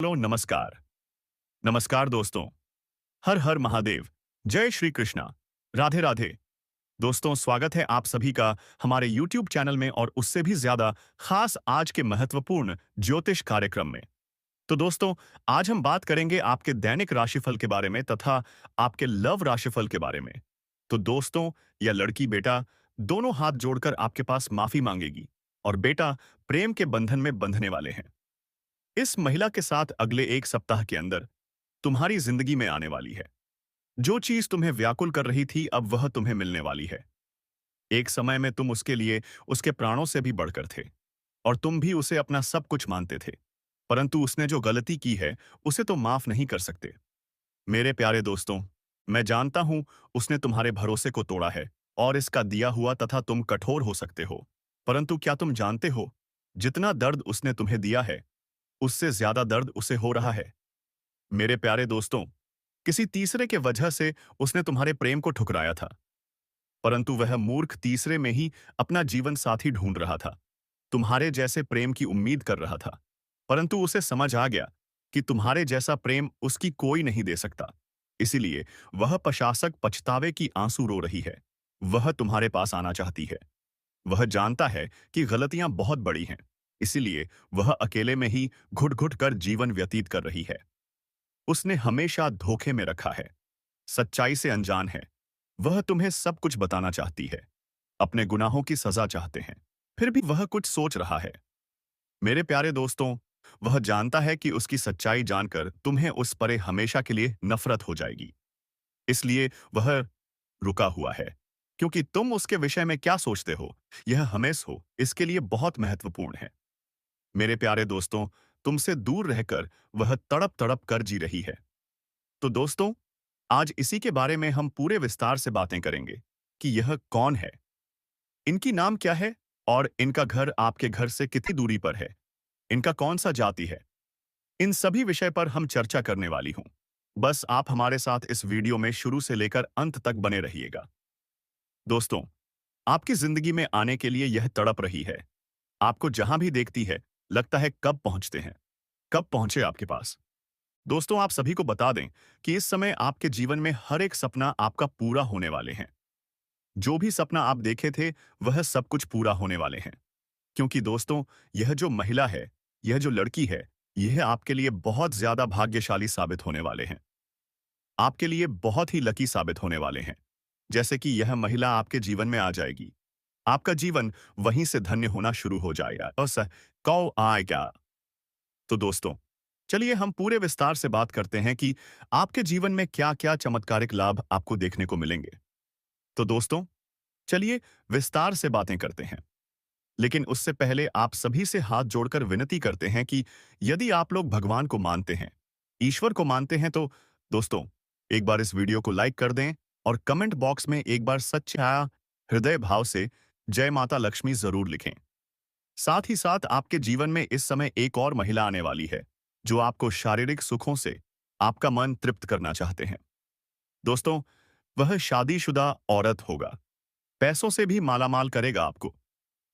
Hello, नमस्कार। नमस्कार दोस्तों। हर हर महादेव। जय श्री कृष्णा। राधे राधे। दोस्तों, स्वागत है आप सभी का हमारे YouTube चैनल में और उससे भी ज्यादा खास आज के महत्वपूर्ण ज्योतिष कार्यक्रम में। तो दोस्तों, आज हम बात करेंगे आपके दैनिक राशिफल के बारे में तथा आपके लव राशिफल के बारे में। तो दोस्तों, यह लड़की बेटा दोनों हाथ जोड़कर आपके पास माफी मांगेगी और बेटा प्रेम के बंधन में बंधने वाले हैं। इस महिला के साथ अगले एक सप्ताह के अंदर तुम्हारी जिंदगी में आने वाली है। जो चीज तुम्हें व्याकुल कर रही थी अब वह तुम्हें मिलने वाली है। एक समय में तुम उसके लिए उसके प्राणों से भी बढ़कर थे और तुम भी उसे अपना सब कुछ मानते थे। परंतु उसने जो गलती की है उसे तो माफ नहीं कर सकते। मेरे प्यारे दोस्तों, मैं जानता हूं उसने तुम्हारे भरोसे को तोड़ा है और इसका दिया हुआ तथा तुम कठोर हो सकते हो। परंतु क्या तुम जानते हो, जितना दर्द उसने तुम्हें दिया है उससे ज्यादा दर्द उसे हो रहा है। मेरे प्यारे दोस्तों, किसी तीसरे के वजह से उसने तुम्हारे प्रेम को ठुकराया था, परंतु वह मूर्ख तीसरे में ही अपना जीवन साथी ढूंढ रहा था। तुम्हारे जैसे प्रेम की उम्मीद कर रहा था, परंतु उसे समझ आ गया कि तुम्हारे जैसा प्रेम उसकी कोई नहीं दे सकता। इसीलिए वह प्रशासक पछतावे की आंसू रो रही है। वह तुम्हारे पास आना चाहती है। वह जानता है कि गलतियां बहुत बड़ी हैं, इसीलिए वह अकेले में ही घुट-घुट कर जीवन व्यतीत कर रही है। उसने हमेशा धोखे में रखा है, सच्चाई से अनजान है। वह तुम्हें सब कुछ बताना चाहती है, अपने गुनाहों की सजा चाहते हैं, फिर भी वह कुछ सोच रहा है। मेरे प्यारे दोस्तों, वह जानता है कि उसकी सच्चाई जानकर तुम्हें उस पर हमेशा के लिए नफरत हो जाएगी। इसलिए वह रुका हुआ है, क्योंकि तुम उसके विषय में क्या सोचते हो, यह हमेशा हो इसके लिए बहुत महत्वपूर्ण है। मेरे प्यारे दोस्तों, तुमसे दूर रहकर वह तड़प तड़प कर जी रही है। तो दोस्तों, आज इसी के बारे में हम पूरे विस्तार से बातें करेंगे कि यह कौन है, इनकी नाम क्या है और इनका घर आपके घर से कितनी दूरी पर है, इनका कौन सा जाति है। इन सभी विषय पर हम चर्चा करने वाली हूं। बस आप हमारे साथ इस वीडियो में शुरू से लेकर अंत तक बने रहिएगा। दोस्तों, आपकी जिंदगी में आने के लिए यह तड़प रही है। आपको जहां भी देखती है, लगता है कब पहुंचते हैं, कब पहुंचे आपके पास। दोस्तों, आप सभी को बता दें कि इस समय आपके जीवन में हर एक सपना आपका पूरा होने वाले हैं। जो भी सपना आप देखे थे, वह सब कुछ पूरा होने वाले हैं। क्योंकि दोस्तों, यह जो महिला है, यह जो लड़की है, यह आपके लिए बहुत ज्यादा भाग्यशाली साबित होने वाले हैं। आपके लिए बहुत ही लकी साबित होने वाले हैं। जैसे कि यह महिला आपके जीवन में आ जाएगी, आपका जीवन वहीं से धन्य होना शुरू हो जाएगा। और कौ आएगा। तो दोस्तों, चलिए हम पूरे विस्तार से बात करते हैं कि आपके जीवन में क्या-क्या चमत्कारिक लाभ आपको देखने को मिलेंगे। तो दोस्तों, चलिए विस्तार से बातें करते हैं। लेकिन उससे पहले आप सभी से हाथ जोड़कर विनती करते हैं कि यदि आप लोग भगवान को मानते हैं, ईश्वर को मानते हैं, तो दोस्तों, एक बार इस वीडियो को लाइक कर दें और कमेंट बॉक्स में एक बार सच्चा हृदय भाव से जय माता लक्ष्मी जरूर लिखें। साथ ही साथ आपके जीवन में इस समय एक और महिला आने वाली है, जो आपको शारीरिक सुखों से आपका मन तृप्त करना चाहते हैं। दोस्तों, वह शादीशुदा औरत होगा, पैसों से भी मालामाल करेगा आपको।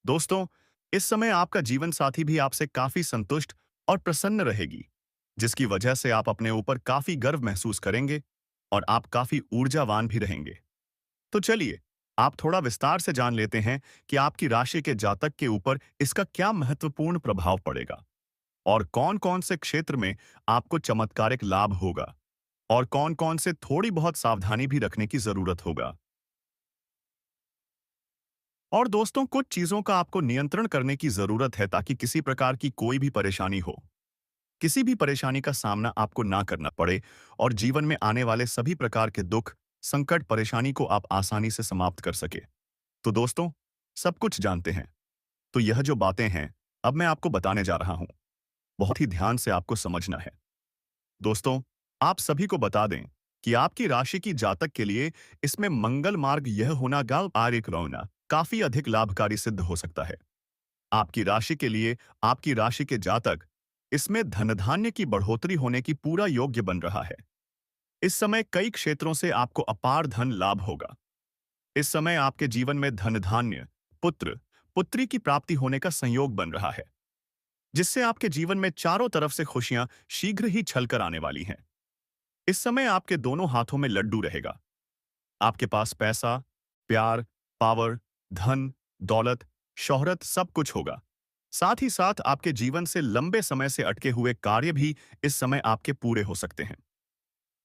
दोस्तों, इस समय आपका जीवन साथी भी आपसे काफी संतुष्ट और प्रसन्न रहेगी, जिसकी वजह से आप अपने ऊपर काफी गर्व महसूस करेंगे और आप काफी ऊर्जावान भी रहेंगे। तो चलिए, आप थोड़ा विस्तार से जान लेते हैं कि आपकी राशि के जातक के ऊपर इसका क्या महत्वपूर्ण प्रभाव पड़ेगा और कौन-कौन से क्षेत्र में आपको चमत्कारिक लाभ होगा और कौन-कौन से थोड़ी बहुत सावधानी भी रखने की जरूरत होगा। और दोस्तों, कुछ चीजों का आपको नियंत्रण करने की जरूरत है ताकि किसी प्रकार की कोई भी परेशानी हो, किसी भी परेशानी का सामना आपको ना करना पड़े और जीवन में आने वाले सभी प्रकार के दुख, संकट, परेशानी को आप आसानी से समाप्त कर सके। तो दोस्तों, सब कुछ जानते हैं। तो यह जो बातें हैं, अब मैं आपको बताने जा रहा हूं। बहुत ही ध्यान से आपको समझना है। दोस्तों, आप सभी को बता दें कि आपकी राशि की जातक के लिए इसमें मंगल मार्ग यह होना गाल आर्यक रौना काफी अधिक लाभकारी सिद्ध हो सकता है। आपकी राशि के लिए आपकी राशि के जातक इसमें धन धान्य की बढ़ोतरी होने की पूरा योग्य बन रहा है। इस समय कई क्षेत्रों से आपको अपार धन लाभ होगा। इस समय आपके जीवन में धन धान्य, पुत्र, पुत्री की प्राप्ति होने का संयोग बन रहा है। जिससे आपके जीवन में चारों तरफ से खुशियां शीघ्र ही छलकर आने वाली हैं। इस समय आपके दोनों हाथों में लड्डू रहेगा। आपके पास पैसा, प्यार, पावर, धन, दौलत, शोहरत सब कुछ होगा। साथ ही साथ आपके जीवन से लंबे समय से अटके हुए कार्य भी इस समय आपके पूरे हो सकते हैं।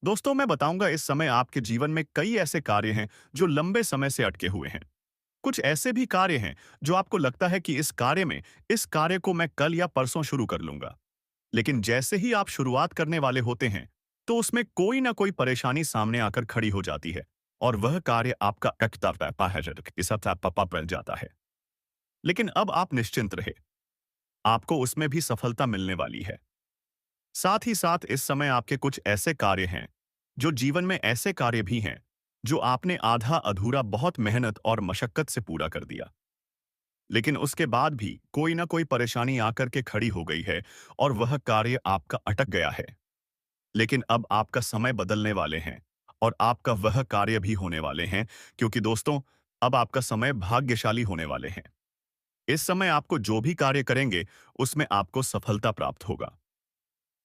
दोस्तों, मैं बताऊंगा इस समय आपके जीवन में कई ऐसे कार्य हैं जो लंबे समय से अटके हुए हैं। कुछ ऐसे भी कार्य हैं जो आपको लगता है कि इस कार्य को मैं कल या परसों शुरू कर लूंगा। लेकिन जैसे ही आप शुरुआत करने वाले होते हैं, तो उसमें कोई ना कोई परेशानी सामने आकर खड़ी हो जाती है और वह कार्य आपका अटकता रहता है, इस पापा पड़ जाता है। लेकिन अब आप निश्चिंत रहे, आपको उसमें भी सफलता मिलने वाली है। साथ ही साथ इस समय आपके कुछ ऐसे कार्य हैं, जो जीवन में ऐसे कार्य भी हैं, जो आपने आधा अधूरा बहुत मेहनत और मशक्कत से पूरा कर दिया। लेकिन उसके बाद भी कोई ना कोई परेशानी आकर के खड़ी हो गई है और वह कार्य आपका अटक गया है। लेकिन अब आपका समय बदलने वाले हैं और आपका वह कार्य भी होने वाले हैं, क्योंकि दोस्तों, अब आपका समय भाग्यशाली होने वाले हैं। इस समय आपको जो भी कार्य करेंगे, उसमें आपको सफलता प्राप्त होगा।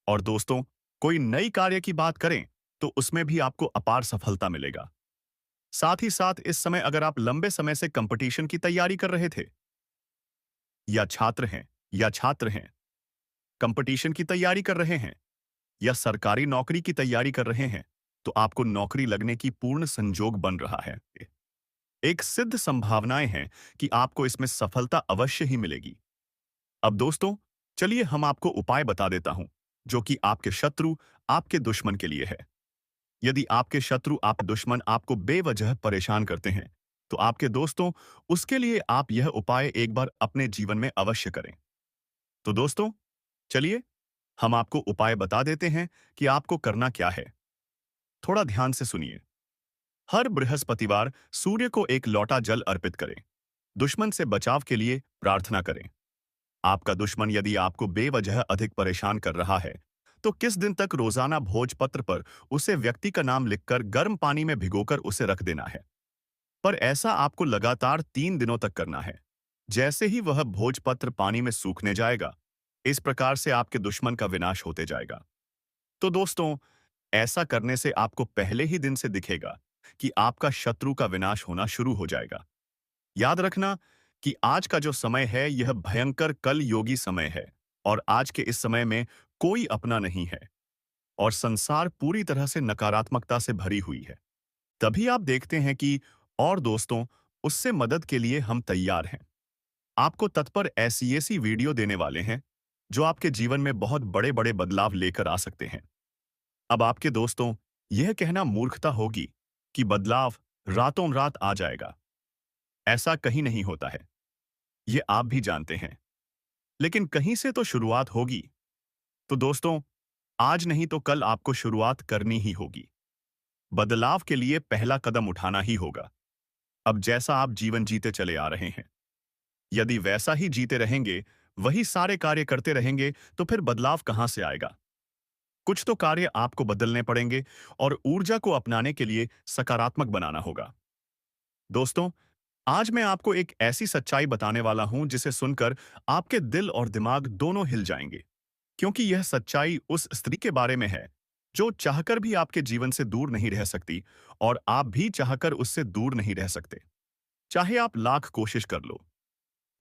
और दोस्तों, कोई नई कार्य की बात करें, तो उसमें भी आपको अपार सफलता मिलेगा। साथ ही साथ इस समय अगर आप लंबे समय से कंपटीशन की तैयारी कर रहे थे, या छात्र हैं, कंपटीशन की तैयारी कर रहे हैं, या सरकारी नौकरी की तैयारी कर रहे हैं, तो आपको नौकरी लगने की पूर्ण संजोग बन रहा है। एक सिद्ध संभावनाएं हैं कि आपको इसमें सफलता अवश्य ही मिलेगी। अब दोस्तों, चलिए हम आपको उपाय बता देता हूं, जो कि आपके शत्रु, आपके दुश्मन के लिए है। यदि आपके शत्रु, आप दुश्मन आपको बेवजह परेशान करते हैं, तो आपके दोस्तों, उसके लिए आप यह उपाय एक बार अपने जीवन में अवश्य करें। तो दोस्तों, चलिए हम आपको उपाय बता देते हैं कि आपको करना क्या है। थोड़ा ध्यान से सुनिए। हर बृहस्पतिवार सूर्य को एक लोटा जल अर्पित करें। दुश्मन से बचाव के लिए प्रार्थना करें। आपका दुश्मन यदि आपको बेवजह अधिक परेशान कर रहा है, तो किस दिन तक रोजाना भोजपत्र पर उसे व्यक्ति का नाम लिखकर गर्म पानी में भिगोकर उसे रख देना है। पर ऐसा आपको लगातार 3 दिनों तक करना है। जैसे ही वह भोजपत्र पानी में सूखने जाएगा, इस प्रकार से आपके दुश्मन का विनाश होते जाएगा। तो दोस्तों, ऐसा करने से आपको पहले ही दिन से दिखेगा कि आपका शत्रु का विनाश होना शुरू हो जाएगा। याद रखना कि आज का जो समय है, यह भयंकर कल योगी समय है और आज के इस समय में कोई अपना नहीं है और संसार पूरी तरह से नकारात्मकता से भरी हुई है। तभी आप देखते हैं कि और दोस्तों, उससे मदद के लिए हम तैयार हैं। आपको तत्पर ऐसी ऐसी वीडियो देने वाले हैं, जो आपके जीवन में बहुत बड़े-बड़े बदलाव लेकर आ सकते हैं। अब आपके दोस्तों, यह कहना मूर्खता होगी कि बदलाव रातों रात आ जाएगा। ऐसा कहीं नहीं होता है। ये आप भी जानते हैं। लेकिन कहीं से तो शुरुआत होगी। तो दोस्तों, आज नहीं तो कल आपको शुरुआत करनी ही होगी। बदलाव के लिए पहला कदम उठाना ही होगा। अब जैसा आप जीवन जीते चले आ रहे हैं, यदि वैसा ही जीते रहेंगे, वही सारे कार्य करते रहेंगे, तो फिर बदलाव कहां से आएगा? कुछ तो कार्य आपको बदलने पड़ेंगे और ऊर्जा को अपनाने के लिए सकारात्मक बनाना होगा। दोस्तों, आज मैं आपको एक ऐसी सच्चाई बताने वाला हूं जिसे सुनकर आपके दिल और दिमाग दोनों हिल जाएंगे, क्योंकि यह सच्चाई उस स्त्री के बारे में है जो चाहकर भी आपके जीवन से दूर नहीं रह सकती और आप भी चाहकर उससे दूर नहीं रह सकते, चाहे आप लाख कोशिश कर लो।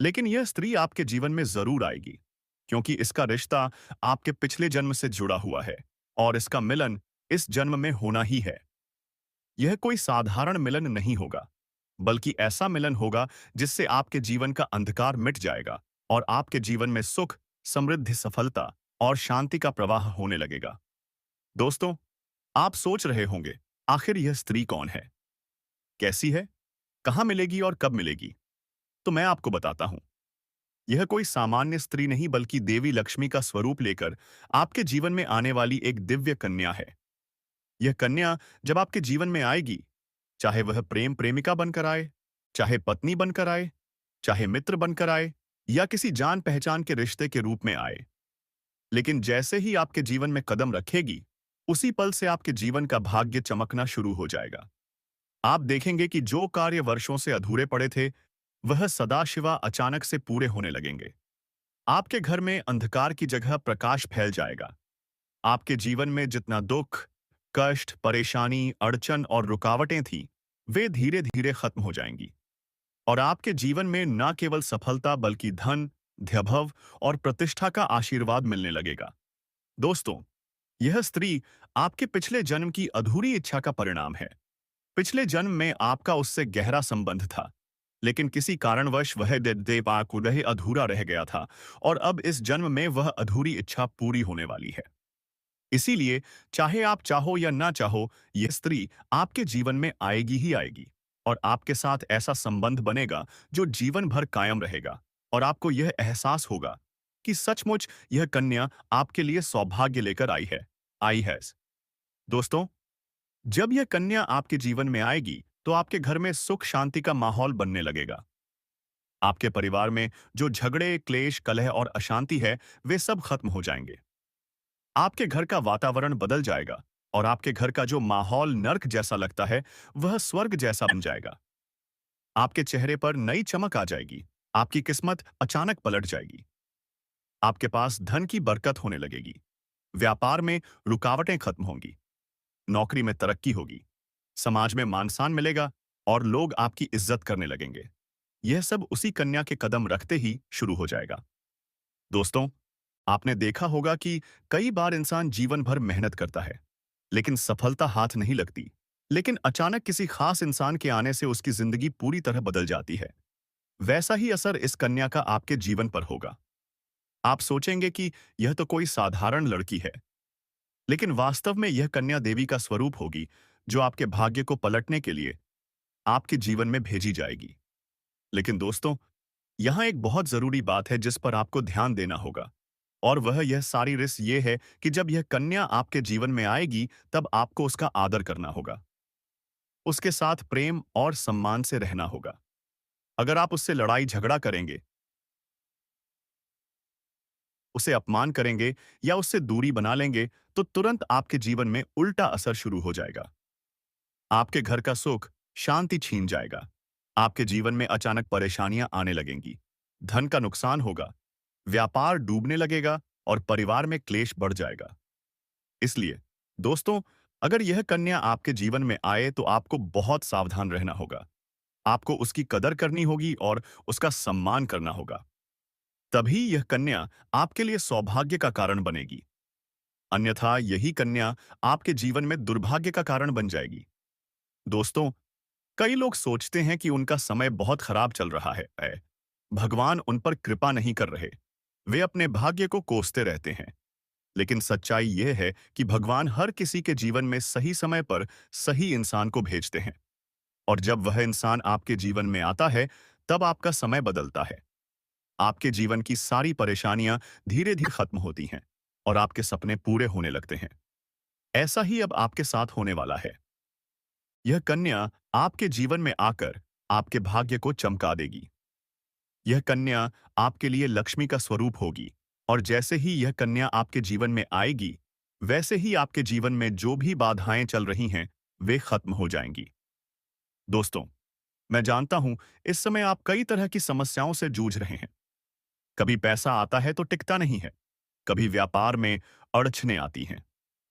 लेकिन यह स्त्री आपके जीवन में जरूर आएगी, क्योंकि इसका रिश्ता आपके पिछले जन्म से जुड़ा हुआ है और इसका मिलन इस जन्म में होना ही है। यह कोई साधारण मिलन नहीं होगा, बल्कि ऐसा मिलन होगा जिससे आपके जीवन का अंधकार मिट जाएगा और आपके जीवन में सुख, समृद्धि, सफलता और शांति का प्रवाह होने लगेगा। दोस्तों, आप सोच रहे होंगे, आखिर यह स्त्री कौन है, कैसी है, कहां मिलेगी और कब मिलेगी? तो मैं आपको बताता हूं। यह कोई सामान्य स्त्री नहीं, बल्कि देवी लक्ष्मी का स्वरूप लेकर आपके जीवन में आने वाली एक दिव्य कन्या है। यह कन्या जब आपके जीवन में आएगी, चाहे वह प्रेम प्रेमिका बनकर आए, चाहे पत्नी बनकर आए, चाहे मित्र बनकर आए, या किसी जान पहचान के रिश्ते के रूप में आए, लेकिन जैसे ही आपके जीवन में कदम रखेगी, उसी पल से आपके जीवन का भाग्य चमकना शुरू हो जाएगा। आप देखेंगे कि जो कार्य वर्षों से अधूरे पड़े थे, वह सदाशिवा अचानक से पूरे होने लगेंगे। आपके घर में अंधकार की जगह प्रकाश फैल जाएगा। आपके जीवन में जितना दुख, कष्ट, परेशानी, अड़चन और रुकावटें थी, वे धीरे-धीरे खत्म हो जाएंगी। और आपके जीवन में न केवल सफलता बल्कि धन, वैभव और प्रतिष्ठा का आशीर्वाद मिलने लगेगा। दोस्तों, यह स्त्री आपके पिछले जन्म की अधूरी इच्छा का परिणाम है। पिछले जन्म में आपका उससे गहरा संबंध था, लेकिन किसी कारणवश वह देपाकुदह अधूरा रह गया था और अब इस जन्म में वह अधूरी इच्छा पूरी होने वाली है। इसीलिए चाहे आप चाहो या ना चाहो, यह स्त्री आपके जीवन में आएगी ही आएगी और आपके साथ ऐसा संबंध बनेगा जो जीवन भर कायम रहेगा और आपको यह एहसास होगा कि सचमुच यह कन्या आपके लिए सौभाग्य लेकर आई है। दोस्तों, जब यह कन्या आपके जीवन में आएगी, तो आपके घर में सुख शांति का माहौल बनने लगेगा। आपके परिवार में जो झगड़े, क्लेश, कलह और अशांति है, वे सब खत्म हो जाएंगे। आपके घर का वातावरण बदल जाएगा और आपके घर का जो माहौल नर्क जैसा लगता है, वह स्वर्ग जैसा बन जाएगा। आपके चेहरे पर नई चमक आ जाएगी। आपकी किस्मत अचानक पलट जाएगी। आपके पास धन की बरकत होने लगेगी। व्यापार में रुकावटें खत्म होंगी। नौकरी में तरक्की होगी। समाज में मान-सम्मान मिलेगा और लोग आपकी इज्जत करने लगेंगे। यह सब उसी कन्या के कदम रखते ही शुरू हो जाएगा। दोस्तों, आपने देखा होगा कि कई बार इंसान जीवन भर मेहनत करता है, लेकिन सफलता हाथ नहीं लगती। लेकिन अचानक किसी खास इंसान के आने से उसकी जिंदगी पूरी तरह बदल जाती है। वैसा ही असर इस कन्या का आपके जीवन पर होगा। आप सोचेंगे कि यह तो कोई साधारण लड़की है, लेकिन वास्तव में यह कन्या देवी का स्वरूप होगी, जो आपके भाग्य को पलटने के लिए आपके जीवन में भेजी जाएगी। लेकिन दोस्तों, यहाँ एक बहुत जरूरी बात है जिस पर आपको ध्यान देना होगा, और वह यह सारी रिस ये है कि जब यह कन्या आपके जीवन में आएगी, तब आपको उसका आदर करना होगा। उसके साथ प्रेम और सम्मान से रहना होगा। अगर आप उससे लड़ाई झगड़ा करेंगे, उसे अपमान करेंगे या उससे दूरी बना लेंगे, तो तुरंत आपके जीवन में उल्टा असर शुरू हो जाएगा। आपके घर का सुख, शांति छीन जाएगा। आपके जीवन में अचानक परेशानियां आने लगेंगी। धन का नुकसान होगा, व्यापार डूबने लगेगा और परिवार में क्लेश बढ़ जाएगा। इसलिए दोस्तों, अगर यह कन्या आपके जीवन में आए तो आपको बहुत सावधान रहना होगा। आपको उसकी कदर करनी होगी और उसका सम्मान करना होगा। तभी यह कन्या आपके लिए सौभाग्य का कारण बनेगी। अन्यथा यही कन्या आपके जीवन में दुर्भाग्य का कारण बन जाएगी। दोस्तों, कई लोग सोचते हैं कि उनका समय बहुत खराब चल रहा है। भगवान उन पर कृपा नहीं कर रहे। वे अपने भाग्य को कोसते रहते हैं। लेकिन सच्चाई यह है कि भगवान हर किसी के जीवन में सही समय पर सही इंसान को भेजते हैं। और जब वह इंसान आपके जीवन में आता है, तब आपका समय बदलता है। आपके जीवन की सारी परेशानियां धीरे-धीरे खत्म होती हैं और आपके सपने पूरे होने लगते हैं। ऐसा ही अब आपके साथ होने वाला है। यह कन्या आपके जीवन में आकर आपके भाग्य को चमका देगी। यह कन्या आपके लिए लक्ष्मी का स्वरूप होगी और जैसे ही यह कन्या आपके जीवन में आएगी, वैसे ही आपके जीवन में जो भी बाधाएं चल रही हैं, वे खत्म हो जाएंगी। दोस्तों, मैं जानता हूं इस समय आप कई तरह की समस्याओं से जूझ रहे हैं। कभी पैसा आता है तो टिकता नहीं है, कभी व्यापार में अड़चनें आती हैं,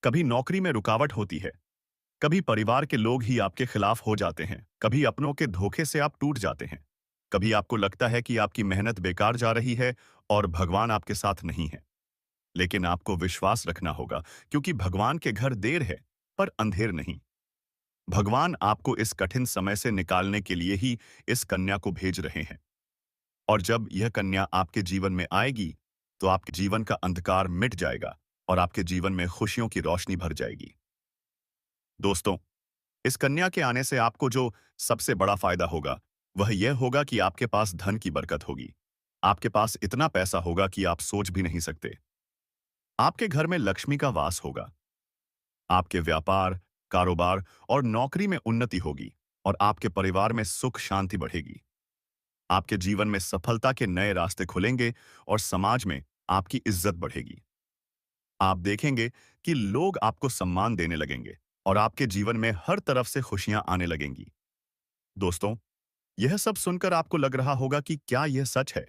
कभी नौकरी में रुकावट होती है, कभी परिवार के लोग ही आपके खिलाफ हो जाते हैं, कभी अपनों के धोखे से आप टूट जाते हैं, कभी आपको लगता है कि आपकी मेहनत बेकार जा रही है और भगवान आपके साथ नहीं है। लेकिन आपको विश्वास रखना होगा, क्योंकि भगवान के घर देर है पर अंधेर नहीं। भगवान आपको इस कठिन समय से निकालने के लिए ही इस कन्या को भेज रहे हैं। और जब यह कन्या आपके जीवन में आएगी, तो आपके जीवन का अंधकार मिट जाएगा और आपके जीवन में खुशियों की रोशनी भर जाएगी। दोस्तों, इस कन्या के आने से आपको जो सबसे बड़ा फायदा होगा, वह यह होगा कि आपके पास धन की बरकत होगी। आपके पास इतना पैसा होगा कि आप सोच भी नहीं सकते। आपके घर में लक्ष्मी का वास होगा। आपके व्यापार, कारोबार और नौकरी में उन्नति होगी और आपके परिवार में सुख शांति बढ़ेगी। आपके जीवन में सफलता के नए रास्ते खुलेंगे और समाज में आपकी इज्जत बढ़ेगी। आप देखेंगे कि लोग आपको सम्मान देने लगेंगे और आपके जीवन में हर तरफ से खुशियां आने लगेंगी। दोस्तों, यह सब सुनकर आपको लग रहा होगा कि क्या यह सच है?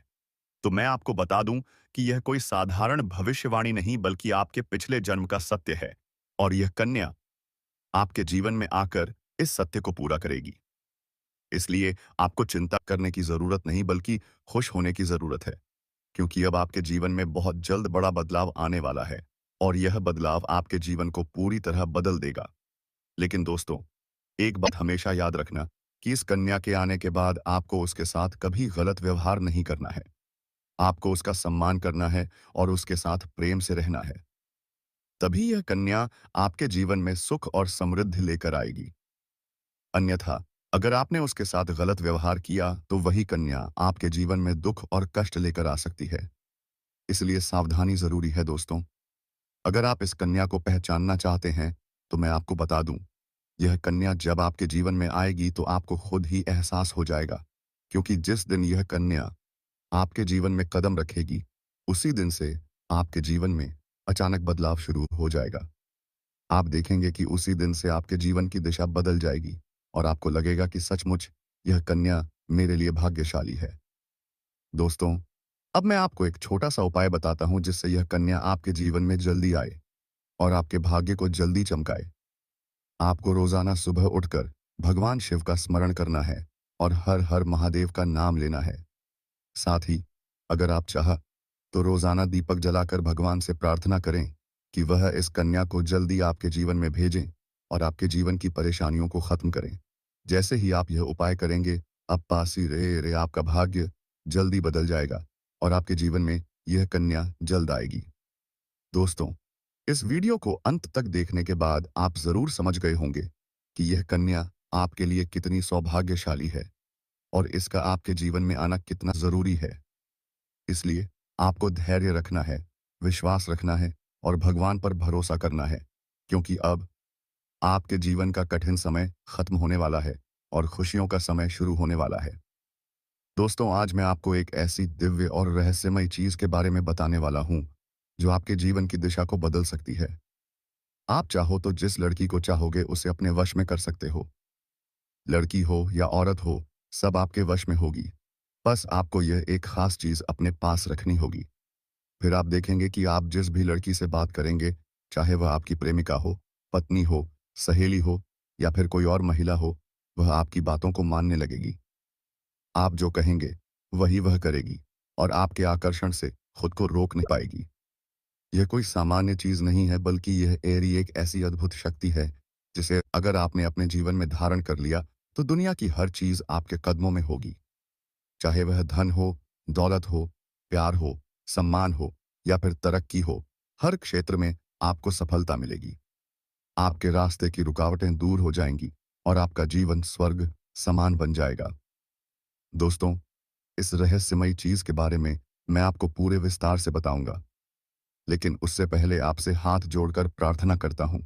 तो मैं आपको बता दूं कि यह कोई साधारण भविष्यवाणी नहीं बल्कि आपके पिछले जन्म का सत्य है और यह कन्या आपके जीवन में आकर इस सत्य को पूरा करेगी। इसलिए आपको चिंता करने की जरूरत नहीं बल्कि खुश होने की जरूरत है, क्योंकि अब आपके जीवन में बहुत जल्द बड़ा बदलाव आने वाला है और यह बदलाव आपके जीवन को पूरी तरह बदल देगा। लेकिन दोस्तों, एक बात हमेशा याद रखना कि इस कन्या के आने के बाद आपको उसके साथ कभी गलत व्यवहार नहीं करना है। आपको उसका सम्मान करना है और उसके साथ प्रेम से रहना है। तभी यह कन्या आपके जीवन में सुख और समृद्धि लेकर आएगी। अन्यथा अगर आपने उसके साथ गलत व्यवहार किया तो वही कन्या आपके जीवन में दुख और कष्ट लेकर आ सकती है। इसलिए सावधानी जरूरी है दोस्तों। अगर आप इस कन्या को पहचानना चाहते हैं तो मैं आपको बता दूं, यह कन्या जब आपके जीवन में आएगी तो आपको खुद ही एहसास हो जाएगा, क्योंकि जिस दिन यह कन्या आपके जीवन में कदम रखेगी उसी दिन से आपके जीवन में अचानक बदलाव शुरू हो जाएगा। आप देखेंगे कि उसी दिन से आपके जीवन की दिशा बदल जाएगी और आपको लगेगा कि सचमुच यह कन्या मेरे लिए भाग्यशाली है। दोस्तों, अब मैं आपको एक छोटा सा उपाय बताता हूं जिससे यह कन्या आपके जीवन में जल्दी आए और आपके भाग्य को जल्दी चमकाए। आपको रोजाना सुबह उठकर भगवान शिव का स्मरण करना है और हर हर महादेव का नाम लेना है। साथ ही अगर आप चाह तो रोजाना दीपक जलाकर भगवान से प्रार्थना करें कि वह इस कन्या को जल्दी आपके जीवन में भेजें और आपके जीवन की परेशानियों को खत्म करें। जैसे ही आप यह उपाय करेंगे, अब पासी रे रे आपका भाग्य जल्दी बदल जाएगा और आपके जीवन में यह कन्या जल्द आएगी। दोस्तों, इस वीडियो को अंत तक देखने के बाद आप जरूर समझ गए होंगे कि यह कन्या आपके लिए कितनी सौभाग्यशाली है और इसका आपके जीवन में आना कितना जरूरी है। इसलिए आपको धैर्य रखना है, विश्वास रखना है और भगवान पर भरोसा करना है, क्योंकि अब आपके जीवन का कठिन समय खत्म होने वाला है और खुशियों का समय शुरू होने वाला है। दोस्तों, आज मैं आपको एक ऐसी दिव्य और रहस्यमय चीज के बारे में बताने वाला हूं जो आपके जीवन की दिशा को बदल सकती है। आप चाहो तो जिस लड़की को चाहोगे उसे अपने वश में कर सकते हो। लड़की हो या औरत हो, सब आपके वश में होगी। बस आपको यह एक खास चीज अपने पास रखनी होगी। फिर आप देखेंगे कि आप जिस भी लड़की से बात करेंगे, चाहे वह आपकी प्रेमिका हो, पत्नी हो, सहेली हो या फिर कोई और महिला हो, वह आपकी बातों को मानने लगेगी। आप जो कहेंगे वही वह करेगी और आपके आकर्षण से खुद को रोक नहीं पाएगी। यह कोई सामान्य चीज नहीं है बल्कि यह एरी एक ऐसी अद्भुत शक्ति है जिसे अगर आपने अपने जीवन में धारण कर लिया तो दुनिया की हर चीज आपके कदमों में होगी। चाहे वह धन हो, दौलत हो, प्यार हो, सम्मान हो या फिर तरक्की हो, हर क्षेत्र में आपको सफलता मिलेगी। आपके रास्ते की रुकावटें दूर हो जाएंगी और आपका जीवन स्वर्ग समान बन जाएगा। दोस्तों, इस रहस्यमयी चीज के बारे में मैं आपको पूरे विस्तार से बताऊंगा, लेकिन उससे पहले आपसे हाथ जोड़कर प्रार्थना करता हूं।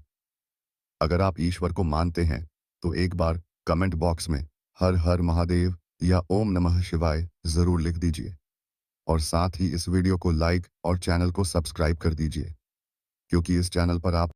अगर आप ईश्वर को मानते हैं तो एक बार कमेंट बॉक्स में हर हर महादेव या ओम नमः शिवाय जरूर लिख दीजिए और साथ ही इस वीडियो को लाइक और चैनल को सब्सक्राइब कर दीजिए, क्योंकि इस चैनल पर आप